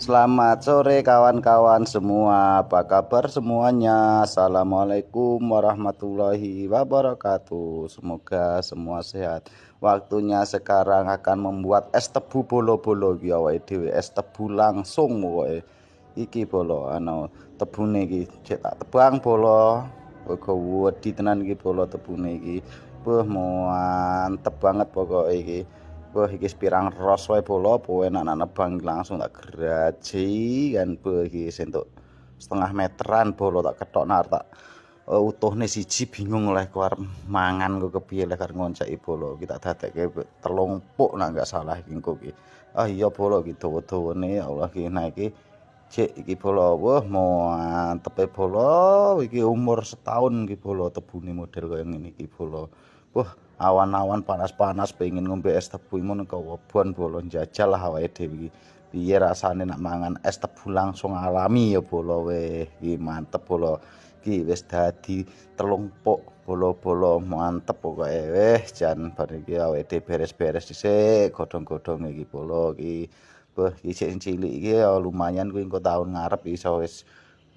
Selamat sore kawan-kawan semua, apa kabar semuanya? Assalamualaikum warahmatullahi wabarakatuh. Semoga semua sehat. Waktunya sekarang akan membuat es tebu bolo-bolo iki awake dhewe, es tebu langsung pokoke. Iki bolo tebune iki cek tak tebang bolo. Uga wedi tenan iki bolo tebune iki. Mantep banget pokoke iki. Wah, iki pirang ros wae bolo, apa enak nebang langsung tak geraji kan iki sentuk setengah meteran bolo tak kethok tak utuhne siji bingung oleh ku arep mangan kok kepiye lek arep ngonceki bolo kita dadekke telung puk nek enggak salah iki engko iki. Ah iya bolo iki dawa-dawane ya Allah iki nah iki jek iki bolo wah mantepe bolo iki umur setahun iki bolo tebune model kaya ngene iki bolo. Wah, awan-awan panas-panas pengen ngombe es tebu ngono kewebon bolo njajal lah awake dhewe iki. Piye rasane nak mangan es tebu langsung alami ya bolo weh. Iki mantep bolo. Iki wis dadi telung puk bolo-bolo mantep pokoke weh jan bar iki awake dhewe beres-beres dhisik godhong-godhong iki bolo iki. Wah, iki sing cilik iki ya lumayan kuwi engko taun ngarep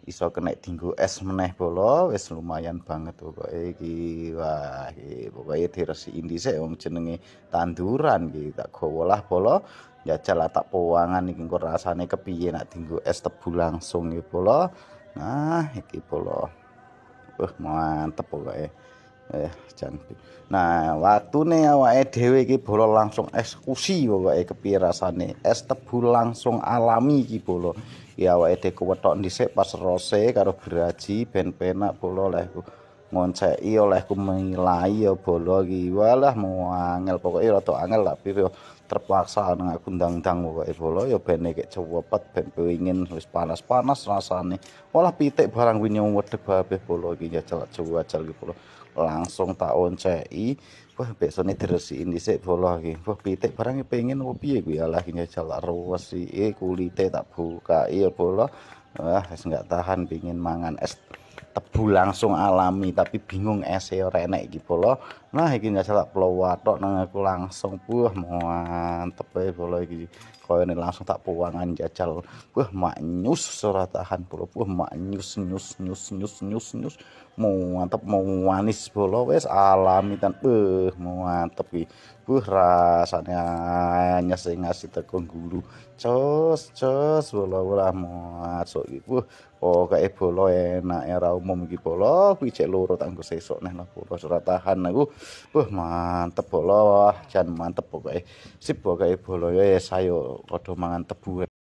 iso kena dienggo es meneh bolo wis lumayan banget pokoke iki. Wah iki pokoke diresiki dhisik wong jenenge tanduran iki tak gawa lah bolo njajal tak powangan iki engko rasane kepiye nek dienggo es tebu langsung iki bolo. Nah iki bolo mantep pokoke jan. Nah waktune awake dhewe iki bolo langsung eksekusi pokoke kepiye rasane es tebu langsung alami iki bolo. Ya awake dhewe kuwethok dhisik pas rose karo geraji ben penak bolo olehku ngonceki olehku milai ya bolo iki. Walah mau angel pokoke rada angel tapi yo terpaksa nang aku ndang-ndang pokoke bolo ya ben iki cepet ben pengin wis panas-panas rasane. Walah pitik barang wingi wedeg babeh bolo iki jajal iki bolo. Langsung tak onceki. Wah besone diresiki dhisik bolo iki. Wah pitik barang pengen opo piye kuwi alah njajal tak resiki kulite tak bukai ya bolo. Wah wis enggak tahan pengin mangan es tebu langsung alami tapi bingung ese ora enek iki bolo. Nah iki njajal tak plowatok nang aku langsung mantep ae bolo iki. Koyone langsung tak powangan jajal. Maknyus ora tahan bolo. Maknyus nyus. Mantep mau manis bolo wis alami tan. Mantep iki. Rasane anyes ngasih teko gulu. Cos bolo masuk iki. Pokoke bolo enak ora umum iki bolo. Kuwi cek loro tak nggo sesuk neh bolo ora tahan aku. Mantep bolo jan mantep pokoke. Sip pokoke bolo ya sayo padha mangan tebu.